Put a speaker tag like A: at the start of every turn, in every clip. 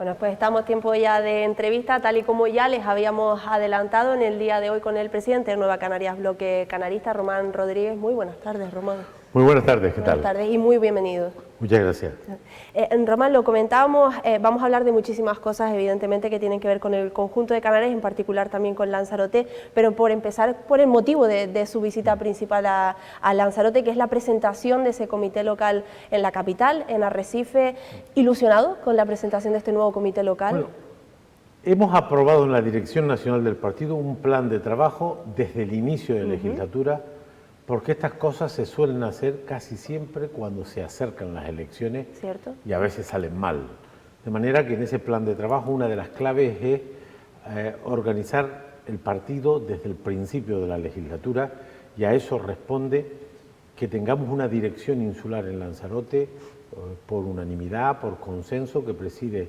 A: Bueno, pues estamos a tiempo ya de entrevista, tal y como ya les habíamos adelantado en el día de hoy con el presidente de Nueva Canarias Bloque Canarista, Román Rodríguez. Muy buenas tardes, Román.
B: Muy buenas tardes, ¿qué tal?
A: Buenas tardes y muy bienvenido.
B: Muchas gracias.
A: Román, lo comentábamos, vamos a hablar de muchísimas cosas, evidentemente, que tienen que ver con el conjunto de Canarias, en particular también con Lanzarote, pero por empezar por el motivo de su visita principal a Lanzarote, que es la presentación de ese comité local en la capital, en Arrecife. ¿Ilusionado con la presentación de este nuevo comité local?
B: Bueno, hemos aprobado en la Dirección Nacional del Partido un plan de trabajo desde el inicio de legislatura, porque estas cosas se suelen hacer casi siempre cuando se acercan las elecciones.
A: ¿Cierto?
B: Y a veces salen mal. De manera que en ese plan de trabajo una de las claves es organizar el partido desde el principio de la legislatura, y a eso responde que tengamos una dirección insular en Lanzarote por unanimidad, por consenso, que preside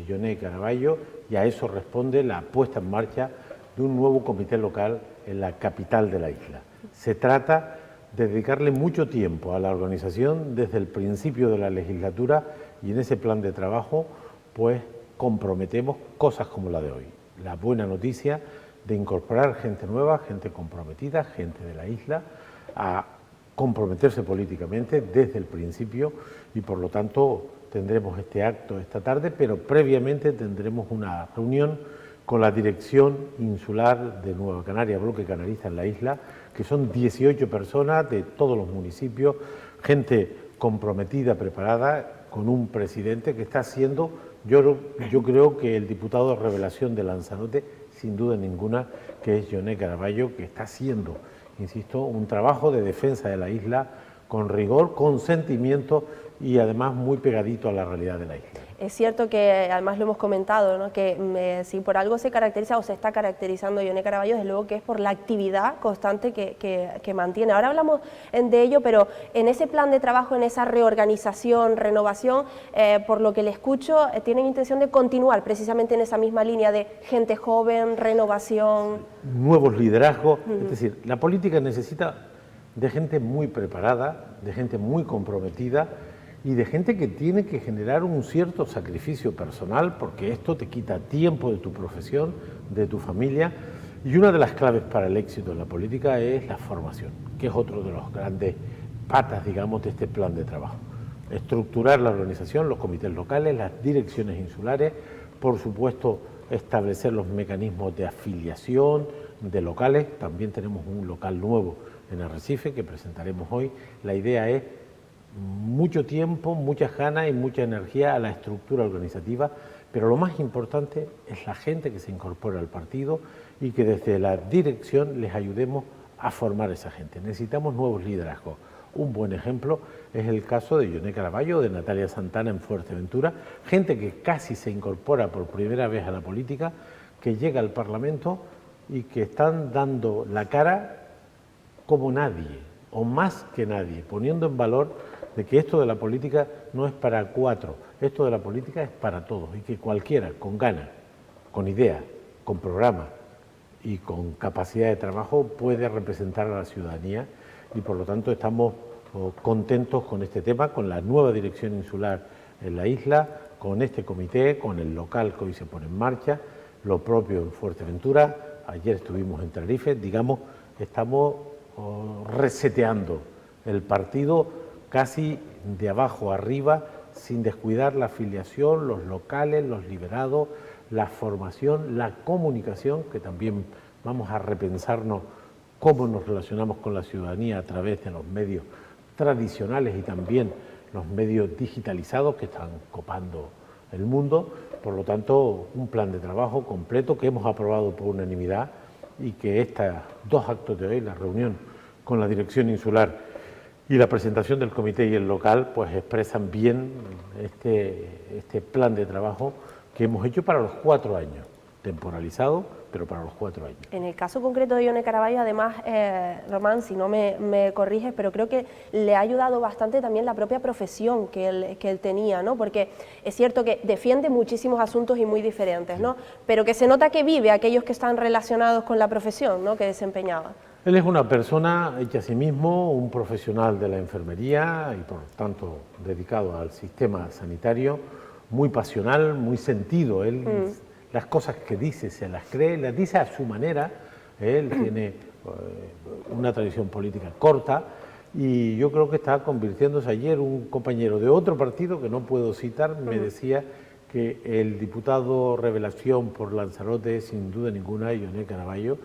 B: Yoné Caraballo, y a eso responde la puesta en marcha de un nuevo comité local en la capital de la isla. Se trata de dedicarle mucho tiempo a la organización desde el principio de la legislatura, y en ese plan de trabajo pues comprometemos cosas como la de hoy. La buena noticia de incorporar gente nueva, gente comprometida, gente de la isla, a comprometerse políticamente desde el principio, y por lo tanto tendremos este acto esta tarde, pero previamente tendremos una reunión con la Dirección Insular de Nueva Canarias, Bloque Canarista en la isla, que son 18 personas de todos los municipios, gente comprometida, preparada, con un presidente que está haciendo, yo creo que el diputado de revelación de Lanzarote, sin duda ninguna, que es Yoné Caraballo, que está haciendo, insisto, un trabajo de defensa de la isla con rigor, con sentimiento y además muy pegadito a la realidad de la isla.
A: Es cierto que, además lo hemos comentado, ¿no?, que si por algo se caracteriza o se está caracterizando Yoné Caraballo, desde luego que es por la actividad constante que mantiene. Ahora hablamos de ello, pero en ese plan de trabajo, en esa reorganización, renovación, por lo que le escucho, tienen intención de continuar precisamente en esa misma línea de gente joven, renovación.
B: Nuevos liderazgos, es decir, la política necesita de gente muy preparada, de gente muy comprometida, y de gente que tiene que generar un cierto sacrificio personal, porque esto te quita tiempo de tu profesión, de tu familia, y una de las claves para el éxito en la política es la formación, que es otro de los grandes patas, digamos, de este plan de trabajo. Estructurar la organización, los comités locales, las direcciones insulares, por supuesto establecer los mecanismos de afiliación de locales. También tenemos un local nuevo en Arrecife que presentaremos hoy. La idea es mucho tiempo, muchas ganas y mucha energía a la estructura organizativa, pero lo más importante es la gente que se incorpora al partido y que desde la dirección les ayudemos a formar a esa gente. Necesitamos nuevos liderazgos. Un buen ejemplo es el caso de Yoné Caraballo, de Natalia Santana en Fuerteventura, gente que casi se incorpora por primera vez a la política, que llega al Parlamento y que están dando la cara como nadie, o más que nadie, poniendo en valor de que esto de la política no es para cuatro, esto de la política es para todos, y que cualquiera con ganas, con idea, con programa y con capacidad de trabajo puede representar a la ciudadanía, y por lo tanto estamos contentos con este tema, con la nueva dirección insular en la isla, con este comité, con el local que hoy se pone en marcha, lo propio en Fuerteventura. Ayer estuvimos en Tenerife, digamos, estamos reseteando el partido casi de abajo arriba, sin descuidar la afiliación, los locales, los liberados, la formación, la comunicación, que también vamos a repensarnos cómo nos relacionamos con la ciudadanía a través de los medios tradicionales y también los medios digitalizados que están copando el mundo. Por lo tanto, un plan de trabajo completo que hemos aprobado por unanimidad, y que estos dos actos de hoy, la reunión con la dirección insular y la presentación del comité y el local, pues expresan bien este plan de trabajo que hemos hecho para los 4 años, temporalizado, pero para los 4 años.
A: En el caso concreto de Yoné Caraballo, además, Román, si no me corriges, pero creo que le ha ayudado bastante también la propia profesión que él tenía, ¿no? Porque es cierto que defiende muchísimos asuntos y muy diferentes, ¿no? Pero que se nota que vive aquellos que están relacionados con la profesión, ¿no?, que desempeñaba.
B: Él es una persona hecha a sí mismo, un profesional de la enfermería y por tanto dedicado al sistema sanitario, muy pasional, muy sentido. Él las cosas que dice se las cree, las dice a su manera. Él tiene una tradición política corta y yo creo que está convirtiéndose. Ayer un compañero de otro partido, que no puedo citar, me decía que el diputado revelación por Lanzarote es sin duda ninguna Ione Caraballo,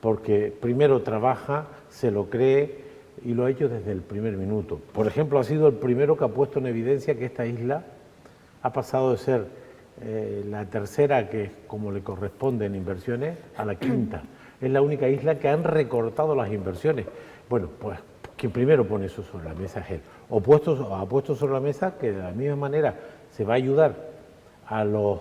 B: porque primero trabaja, se lo cree y lo ha hecho desde el primer minuto. Por ejemplo, ha sido el primero que ha puesto en evidencia que esta isla ha pasado de ser la tercera, que es como le corresponde en inversiones, a la quinta. Es la única isla que han recortado las inversiones. Bueno, pues quien primero pone eso sobre la mesa es él. Ha puesto sobre la mesa que de la misma manera se va a ayudar a los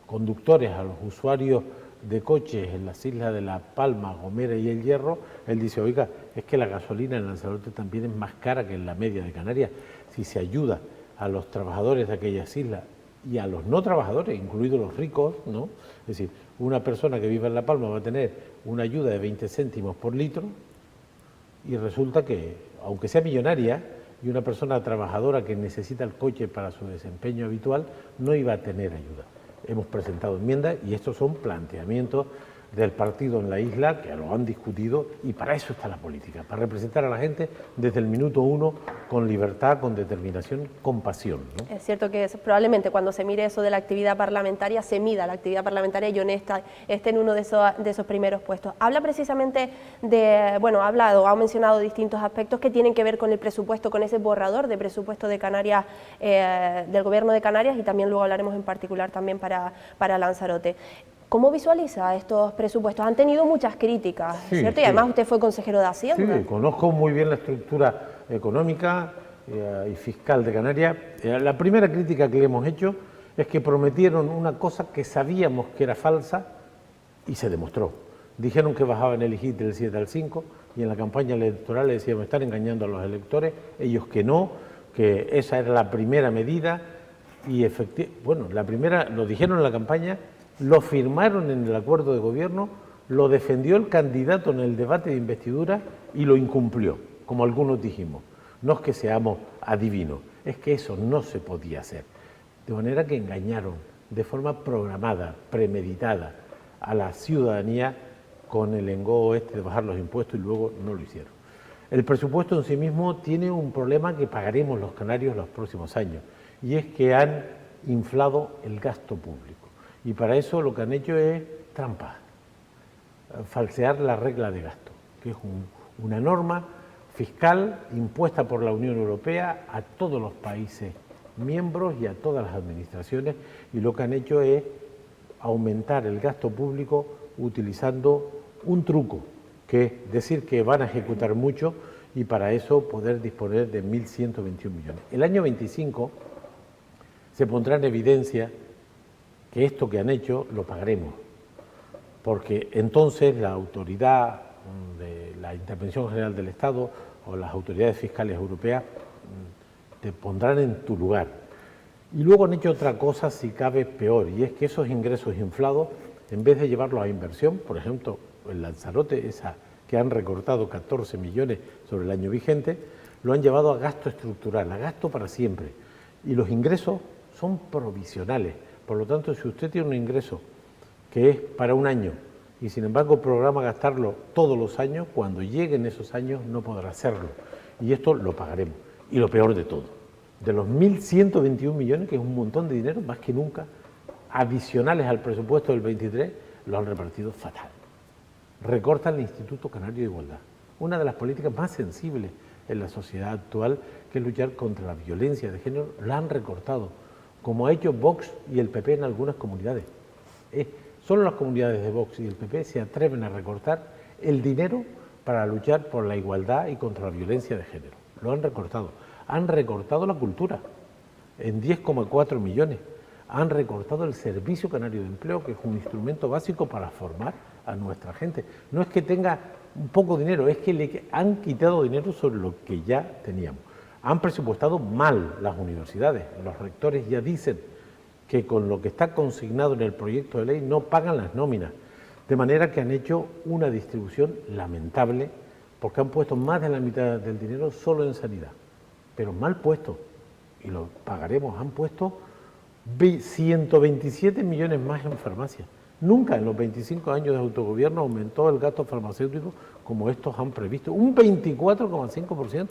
B: conductores, a los usuarios de coches en las islas de La Palma, Gomera y El Hierro. Él dice, oiga, es que la gasolina en Lanzarote también es más cara que en la media de Canarias. Si se ayuda a los trabajadores de aquellas islas y a los no trabajadores, incluidos los ricos, ¿no? Es decir, una persona que viva en La Palma va a tener una ayuda de 20 céntimos por litro y resulta que, aunque sea millonaria, y una persona trabajadora que necesita el coche para su desempeño habitual, no iba a tener ayuda. Hemos presentado enmiendas y estos son planteamientos del partido en la isla que lo han discutido, y para eso está la política, para representar a la gente desde el minuto uno con libertad, con determinación, con pasión, ¿no?
A: Es cierto que probablemente cuando se mire eso de la actividad parlamentaria, se mida la actividad parlamentaria y Honesta esté en uno de esos primeros puestos. Habla precisamente de, bueno, ha mencionado distintos aspectos que tienen que ver con el presupuesto, con ese borrador de presupuesto de Canarias, del Gobierno de Canarias, y también luego hablaremos en particular también para Lanzarote. ¿Cómo visualiza estos presupuestos? Han tenido muchas críticas,
B: sí,
A: ¿cierto? Y además usted fue consejero de Hacienda.
B: Sí, conozco muy bien la estructura económica y fiscal de Canarias. La primera crítica que le hemos hecho es que prometieron una cosa que sabíamos que era falsa y se demostró. Dijeron que bajaban el IGIT del 7 al 5 y en la campaña electoral le decíamos, están engañando a los electores, ellos que no, que esa era la primera medida y bueno, la primera lo dijeron en la campaña, lo firmaron en el acuerdo de gobierno, lo defendió el candidato en el debate de investidura y lo incumplió, como algunos dijimos. No es que seamos adivinos, es que eso no se podía hacer. De manera que engañaron de forma programada, premeditada a la ciudadanía con el engoo de bajar los impuestos y luego no lo hicieron. El presupuesto en sí mismo tiene un problema que pagaremos los canarios los próximos años, y es que han inflado el gasto público. Y para eso lo que han hecho es trampa, falsear la regla de gasto, que es una norma fiscal impuesta por la Unión Europea a todos los países miembros y a todas las administraciones, y lo que han hecho es aumentar el gasto público utilizando un truco, que es decir que van a ejecutar mucho y para eso poder disponer de 1.121 millones. El año 25 se pondrá en evidencia que esto que han hecho lo pagaremos, porque entonces la autoridad de la Intervención General del Estado o las autoridades fiscales europeas te pondrán en tu lugar. Y luego han hecho otra cosa, si cabe, peor, y es que esos ingresos inflados, en vez de llevarlos a inversión, por ejemplo, en Lanzarote, esa que han recortado 14 millones sobre el año vigente, lo han llevado a gasto estructural, a gasto para siempre. Y los ingresos son provisionales. Por lo tanto, si usted tiene un ingreso que es para un año y sin embargo programa gastarlo todos los años, cuando lleguen esos años no podrá hacerlo. Y esto lo pagaremos. Y lo peor de todo, de los 1.121 millones, que es un montón de dinero, más que nunca, adicionales al presupuesto del 23, lo han repartido fatal. Recortan el Instituto Canario de Igualdad, una de las políticas más sensibles en la sociedad actual, que es luchar contra la violencia de género, la han recortado, como ha hecho Vox y el PP en algunas comunidades. Solo las comunidades de Vox y el PP se atreven a recortar el dinero para luchar por la igualdad y contra la violencia de género. Lo han recortado. Han recortado la cultura en 10,4 millones. Han recortado el Servicio Canario de Empleo, que es un instrumento básico para formar a nuestra gente. No es que tenga un poco de dinero, es que le han quitado dinero sobre lo que ya teníamos. Han presupuestado mal las universidades. Los rectores ya dicen que con lo que está consignado en el proyecto de ley no pagan las nóminas. De manera que han hecho una distribución lamentable, porque han puesto más de la mitad del dinero solo en sanidad. Pero mal puesto, y lo pagaremos, han puesto 127 millones más en farmacia. Nunca en los 25 años de autogobierno aumentó el gasto farmacéutico como estos han previsto, un 24,5%.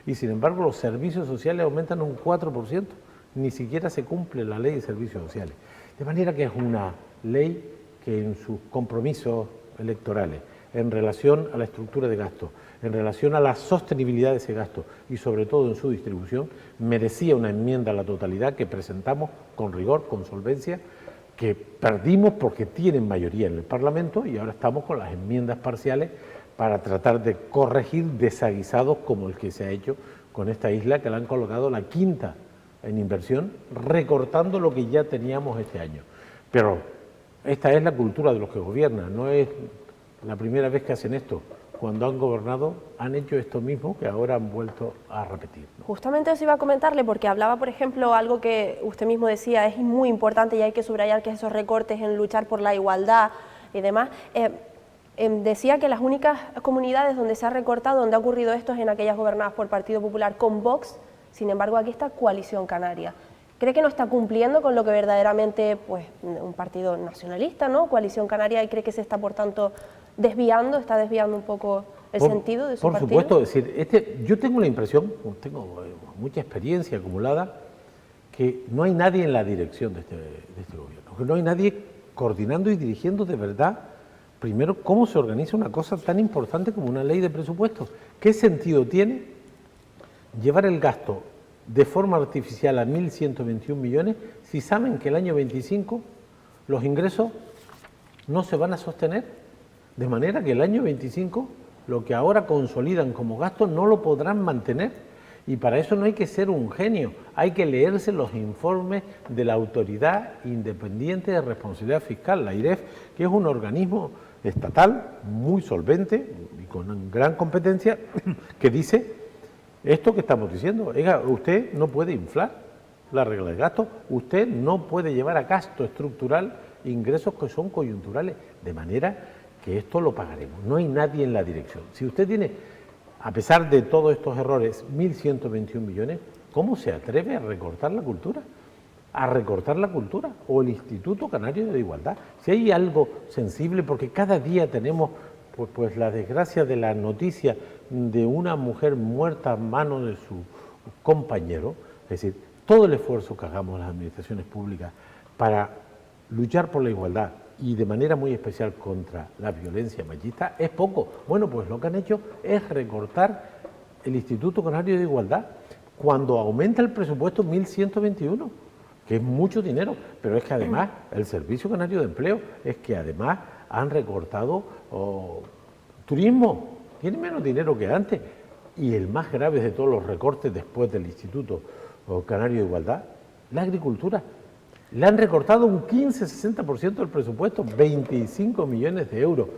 B: Y sin embargo los servicios sociales aumentan un 4%. Ni siquiera se cumple la ley de servicios sociales. De manera que es una ley que en sus compromisos electorales, en relación a la estructura de gasto, en relación a la sostenibilidad de ese gasto y sobre todo en su distribución, merecía una enmienda a la totalidad que presentamos con rigor, con solvencia, que perdimos porque tienen mayoría en el Parlamento y ahora estamos con las enmiendas parciales para tratar de corregir desaguisados como el que se ha hecho con esta isla, que la han colocado la quinta en inversión, recortando lo que ya teníamos este año. Pero esta es la cultura de los que gobiernan, no es la primera vez que hacen esto. Cuando han gobernado han hecho esto mismo que ahora han vuelto a repetir, ¿no?
A: Justamente eso iba a comentarle porque hablaba, por ejemplo, algo que usted mismo decía, es muy importante y hay que subrayar, que esos recortes en luchar por la igualdad y demás. Decía que las únicas comunidades donde se ha recortado, donde ha ocurrido esto, es en aquellas gobernadas por Partido Popular con Vox. Sin embargo, aquí está Coalición Canaria. ¿Cree que no está cumpliendo con lo que verdaderamente, pues, un partido nacionalista, ¿no? Coalición Canaria, y cree que se está, por tanto, está desviando un poco el sentido de su partido?
B: Por supuesto, es decir, yo tengo la impresión, tengo mucha experiencia acumulada, que no hay nadie en la dirección de este gobierno, que no hay nadie coordinando y dirigiendo de verdad, primero, cómo se organiza una cosa tan importante como una ley de presupuestos. ¿Qué sentido tiene llevar el gasto de forma artificial a 1.121 millones si saben que el año 25 los ingresos no se van a sostener? De manera que el año 25 lo que ahora consolidan como gasto no lo podrán mantener. Y para eso no hay que ser un genio, hay que leerse los informes de la Autoridad Independiente de Responsabilidad Fiscal, la AIREF, que es un organismo estatal muy solvente y con gran competencia, que dice esto que estamos diciendo. Oiga, usted no puede inflar la regla de gasto, usted no puede llevar a gasto estructural ingresos que son coyunturales, de manera que esto lo pagaremos. No hay nadie en la dirección. Si usted tiene, a pesar de todos estos errores, 1.121 millones, ¿cómo se atreve a recortar la cultura? A recortar la cultura o el Instituto Canario de Igualdad. Si hay algo sensible, porque cada día tenemos pues la desgracia de la noticia de una mujer muerta a mano de su compañero, es decir, todo el esfuerzo que hagamos las administraciones públicas para luchar por la igualdad y de manera muy especial contra la violencia machista es poco. Bueno, pues lo que han hecho es recortar el Instituto Canario de Igualdad cuando aumenta el presupuesto 1.121, que es mucho dinero, pero es que además el Servicio Canario de Empleo es que además han recortado turismo, tiene menos dinero que antes, y el más grave de todos los recortes después del Instituto Canario de Igualdad, la agricultura. Le han recortado un 15-60% del presupuesto, 25 millones de euros.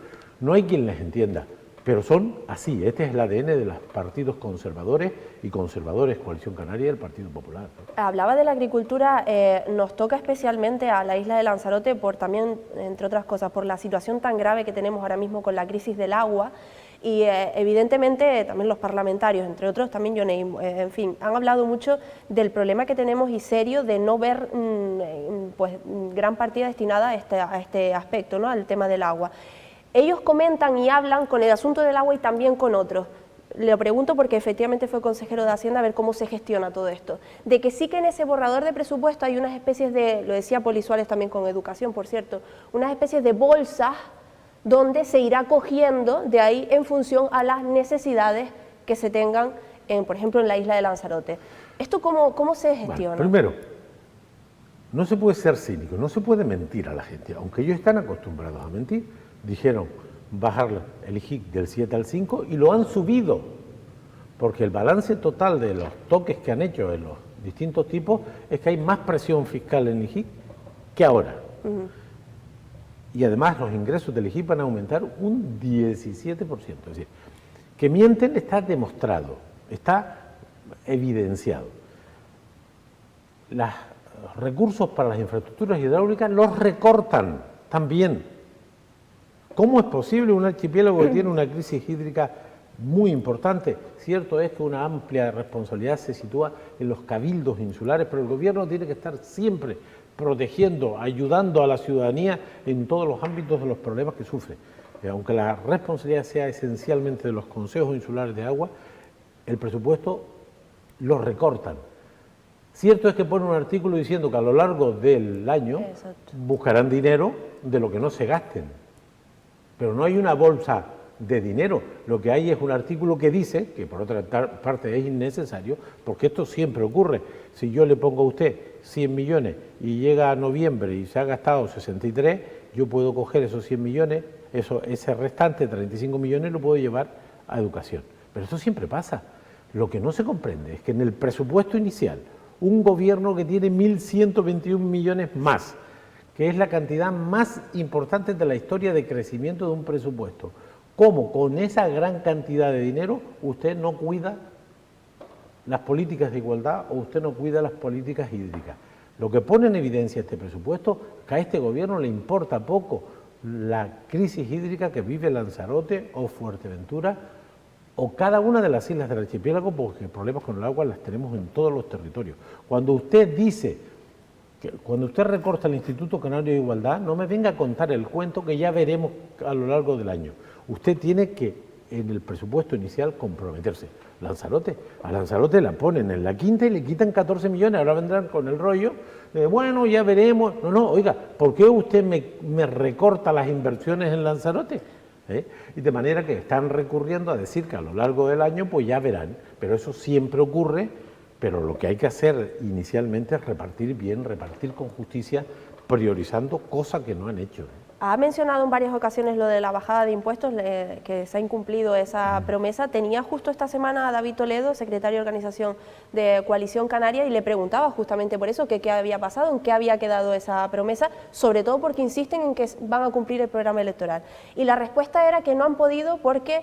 B: No hay quien les entienda, pero son así. Este es el ADN de los partidos conservadores y conservadores, Coalición Canaria y el Partido Popular.
A: Hablaba de la agricultura, nos toca especialmente a la isla de Lanzarote por también, entre otras cosas, por la situación tan grave que tenemos ahora mismo con la crisis del agua. Y evidentemente también los parlamentarios, entre otros también Yoney, en fin, han hablado mucho del problema que tenemos y serio de no ver pues gran partida destinada a este aspecto, ¿no?, al tema del agua. Ellos comentan y hablan con el asunto del agua y también con otros. Le pregunto porque efectivamente fue consejero de Hacienda, a ver cómo se gestiona todo esto. De que sí que en ese borrador de presupuesto hay unas especies de, lo decía Poli Suárez también con educación, por cierto, unas especies de bolsas donde se irá cogiendo de ahí en función a las necesidades que se tengan, por ejemplo, en la isla de Lanzarote. ¿Esto cómo se gestiona?
B: Bueno, primero, no se puede ser cínico, no se puede mentir a la gente, aunque ellos están acostumbrados a mentir. Dijeron bajar el IGIC del 7 al 5 y lo han subido, porque el balance total de los toques que han hecho en los distintos tipos es que hay más presión fiscal en el IGIC que ahora. Y además los ingresos del IGIC van a aumentar un 17%. Es decir, que mienten está demostrado, está evidenciado. Los recursos para las infraestructuras hidráulicas los recortan también. ¿Cómo es posible un archipiélago que tiene una crisis hídrica muy importante. Cierto es que una amplia responsabilidad se sitúa en los cabildos insulares, pero el gobierno tiene que estar siempre protegiendo, ayudando a la ciudadanía en todos los ámbitos de los problemas que sufre. Aunque la responsabilidad sea esencialmente de los consejos insulares de agua, el presupuesto lo recortan. Cierto es que pone un artículo diciendo que a lo largo del año buscarán dinero de lo que no se gasten, pero no hay una bolsa de dinero. Lo que hay es un artículo que dice, que por otra parte es innecesario, porque esto siempre ocurre. Si yo le pongo a usted 100 millones y llega a noviembre y se ha gastado 63, yo puedo coger esos 100 millones, ese restante, 35 millones, lo puedo llevar a educación. Pero esto siempre pasa. Lo que no se comprende es que en el presupuesto inicial, un gobierno que tiene 1.121 millones más, que es la cantidad más importante de la historia de crecimiento de un presupuesto, ¿cómo con esa gran cantidad de dinero usted no cuida las políticas de igualdad o usted no cuida las políticas hídricas? Lo que pone en evidencia este presupuesto, que a este gobierno le importa poco la crisis hídrica que vive Lanzarote o Fuerteventura o cada una de las islas del archipiélago, porque problemas con el agua las tenemos en todos los territorios. Cuando usted dice, cuando usted recorta el Instituto Canario de Igualdad, no me venga a contar el cuento que ya veremos a lo largo del año. Usted tiene que, en el presupuesto inicial, comprometerse. A Lanzarote la ponen en la quinta y le quitan 14 millones, ahora vendrán con el rollo, bueno, ya veremos. No, oiga, ¿por qué usted me recorta las inversiones en Lanzarote? Y de manera que están recurriendo a decir que a lo largo del año pues ya verán, pero eso siempre ocurre, pero lo que hay que hacer inicialmente es repartir bien, repartir con justicia, priorizando cosas que no han hecho.
A: Ha mencionado en varias ocasiones lo de la bajada de impuestos, que se ha incumplido esa promesa. Tenía justo esta semana a David Toledo, secretario de Organización de Coalición Canaria, y le preguntaba justamente por eso que qué había pasado, en qué había quedado esa promesa, sobre todo porque insisten en que van a cumplir el programa electoral. Y la respuesta era que no han podido porque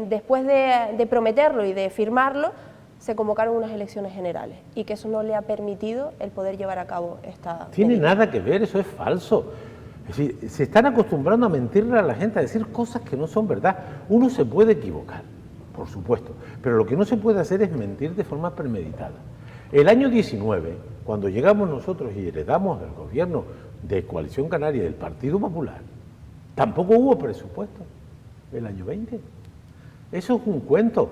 A: después de prometerlo y de firmarlo, se convocaron unas elecciones generales y que eso no le ha permitido el poder llevar a cabo esta...
B: Tiene nada que ver, eso es falso. Es decir, se están acostumbrando a mentirle a la gente, a decir cosas que no son verdad. Uno se puede equivocar, por supuesto, pero lo que no se puede hacer es mentir de forma premeditada. El año 19, cuando llegamos nosotros y heredamos el gobierno de Coalición Canaria del Partido Popular, tampoco hubo presupuesto. El año 20. Eso es un cuento.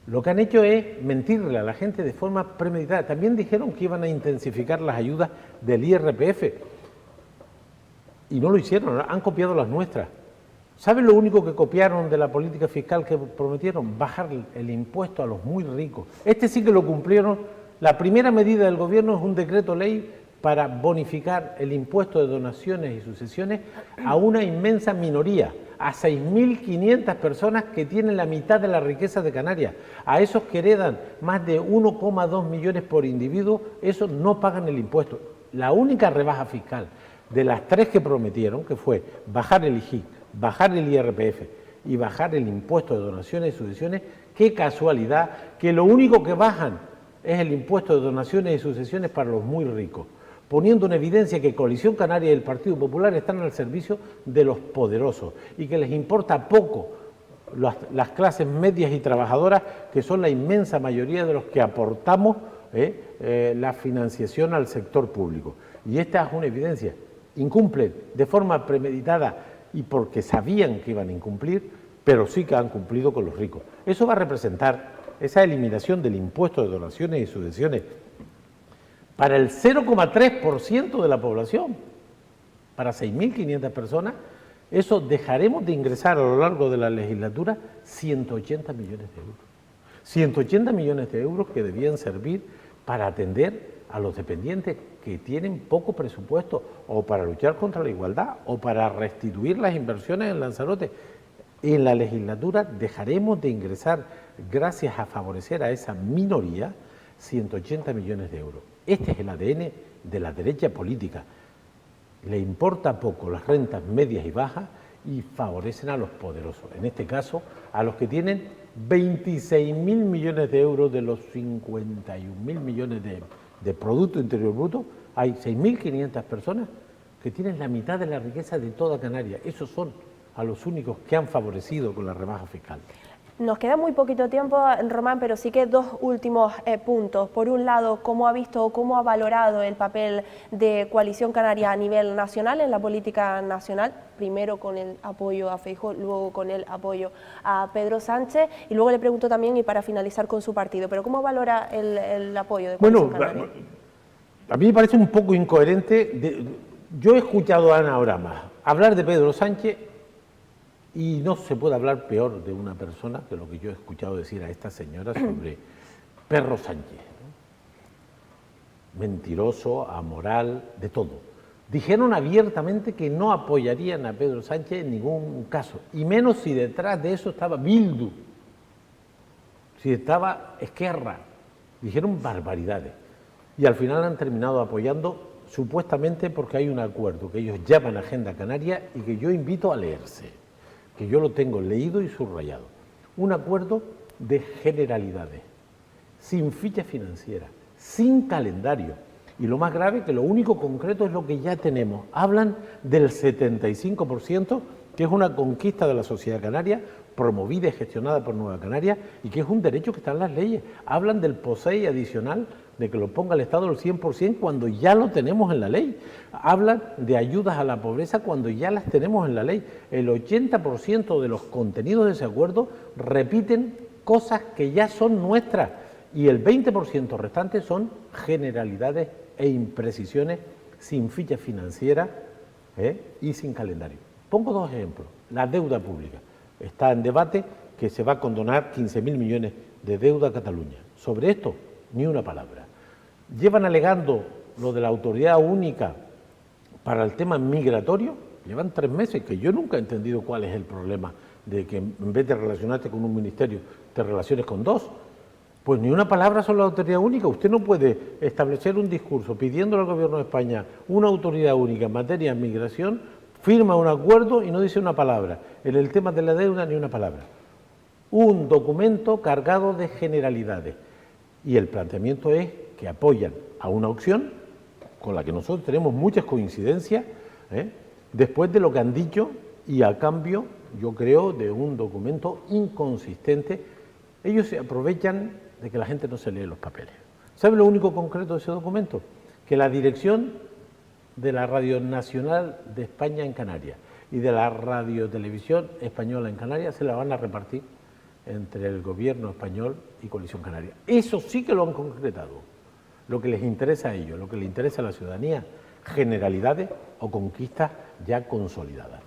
B: Lo que han hecho es mentirle a la gente de forma premeditada. También dijeron que iban a intensificar las ayudas del IRPF. Y no lo hicieron, han copiado las nuestras. ¿Saben lo único que copiaron de la política fiscal que prometieron? Bajar el impuesto a los muy ricos. Este sí que lo cumplieron. La primera medida del gobierno es un decreto ley para bonificar el impuesto de donaciones y sucesiones a una inmensa minoría, a 6.500 personas que tienen la mitad de la riqueza de Canarias. A esos que heredan más de 1,2 millones por individuo, esos no pagan el impuesto. La única rebaja fiscal de las tres que prometieron, que fue bajar el IGI, bajar el IRPF y bajar el impuesto de donaciones y sucesiones, qué casualidad que lo único que bajan es el impuesto de donaciones y sucesiones para los muy ricos, poniendo en evidencia que Coalición Canaria y el Partido Popular están al servicio de los poderosos y que les importa poco las clases medias y trabajadoras, que son la inmensa mayoría de los que aportamos la financiación al sector público. Y esta es una evidencia. Incumplen de forma premeditada y porque sabían que iban a incumplir, pero sí que han cumplido con los ricos. Eso va a representar esa eliminación del impuesto de donaciones y sucesiones para el 0,3% de la población, para 6.500 personas. Eso dejaremos de ingresar a lo largo de la legislatura 180 millones de euros. 180 millones de euros que debían servir para atender a los dependientes que tienen poco presupuesto, o para luchar contra la igualdad, o para restituir las inversiones en Lanzarote. En la legislatura dejaremos de ingresar, gracias a favorecer a esa minoría, 180 millones de euros. Este es el ADN de la derecha política. Le importa poco las rentas medias y bajas y favorecen a los poderosos. En este caso, a los que tienen 26.000 millones de euros de los 51.000 millones de Producto Interior Bruto, hay 6.500 personas que tienen la mitad de la riqueza de toda Canarias. Esos son a los únicos que han favorecido con la rebaja fiscal.
A: Nos queda muy poquito tiempo, Román, pero sí que dos últimos puntos. Por un lado, ¿cómo ha visto o cómo ha valorado el papel de Coalición Canaria a nivel nacional en la política nacional? Primero con el apoyo a Feijóo, luego con el apoyo a Pedro Sánchez, y luego le pregunto también, y para finalizar, con su partido, pero ¿cómo valora el apoyo de Coalición Canaria?
B: A mí me parece un poco incoherente. Yo he escuchado a Ana Oramas hablar de Pedro Sánchez y no se puede hablar peor de una persona que lo que yo he escuchado decir a esta señora sobre Perro Sánchez, ¿no? Mentiroso, amoral, de todo. Dijeron abiertamente que no apoyarían a Pedro Sánchez en ningún caso, y menos si detrás de eso estaba Bildu, si estaba Esquerra. Dijeron barbaridades. Y al final han terminado apoyando supuestamente porque hay un acuerdo que ellos llaman Agenda Canaria y que yo invito a leerse, que yo lo tengo leído y subrayado. Un acuerdo de generalidades, sin ficha financiera, sin calendario. Y lo más grave, que lo único concreto es lo que ya tenemos. Hablan del 75%, que es una conquista de la sociedad canaria, promovida y gestionada por Nueva Canaria, y que es un derecho que está en las leyes. Hablan del POSEI adicional, de que lo ponga el Estado al 100% cuando ya lo tenemos en la ley. Hablan de ayudas a la pobreza cuando ya las tenemos en la ley. El 80% de los contenidos de ese acuerdo repiten cosas que ya son nuestras, y el 20% restante son generalidades e imprecisiones sin ficha financiera y sin calendario. Pongo dos ejemplos. La deuda pública. Está en debate que se va a condonar 15.000 millones de deuda a Cataluña. Sobre esto, ni una palabra. Llevan alegando lo de la autoridad única para el tema migratorio, llevan 3 meses, que yo nunca he entendido cuál es el problema de que en vez de relacionarte con un ministerio, te relaciones con 2. Pues ni una palabra sobre la autoridad única. Usted no puede establecer un discurso pidiéndole al Gobierno de España una autoridad única en materia de migración, firma un acuerdo y no dice una palabra. En el tema de la deuda, ni una palabra. Un documento cargado de generalidades. Y el planteamiento es que apoyan a una opción con la que nosotros tenemos muchas coincidencias, después de lo que han dicho, y a cambio, yo creo, de un documento inconsistente. Ellos se aprovechan de que la gente no se lee los papeles. ¿Sabe lo único concreto de ese documento? Que la dirección de la Radio Nacional de España en Canarias y de la Radiotelevisión Española en Canarias se la van a repartir entre el Gobierno español y Coalición Canaria. Eso sí que lo han concretado. Lo que les interesa a ellos, lo que les interesa a la ciudadanía, generalidades o conquistas ya consolidadas.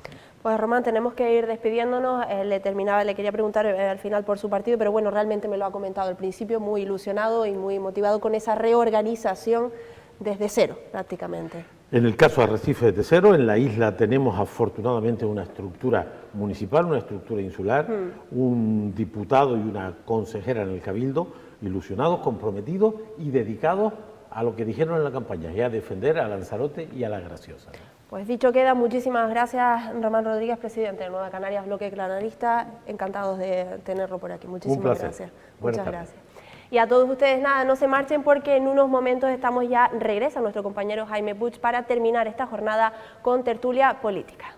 A: Pues Román, tenemos que ir despidiéndonos. Le quería preguntar al final por su partido, pero bueno, realmente me lo ha comentado al principio, muy ilusionado y muy motivado con esa reorganización desde cero, prácticamente.
B: En el caso de Arrecife desde cero, en la isla tenemos afortunadamente una estructura municipal, una estructura insular, un diputado y una consejera en el Cabildo, ilusionados, comprometidos y dedicados a lo que dijeron en la campaña, y a defender a Lanzarote y a La Graciosa.
A: Pues dicho queda, muchísimas gracias, Román Rodríguez, presidente de Nueva Canarias, Bloque Canarista. Encantados de tenerlo por aquí. Muchísimas gracias. Muchas gracias. Y a todos ustedes, nada, no se marchen porque en unos momentos regresa nuestro compañero Jaime Puig para terminar esta jornada con tertulia política.